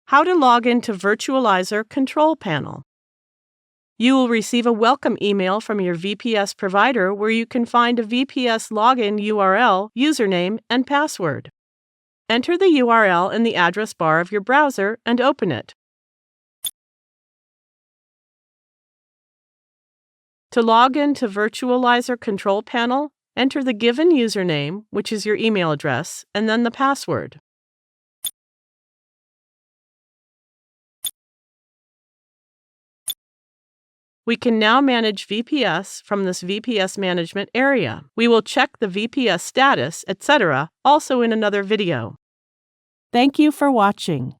How to log into Virtualizor control panel. You will receive a welcome email from your VPS provider where you can find a VPS login URL, username, and password. Enter the URL in the address bar of your browser and open it. To log into Virtualizor control panel, enter the given username, which is your email address, and then the password. We can now manage VPS from this VPS management area. We will check the VPS status, etc., also in another video. Thank you for watching.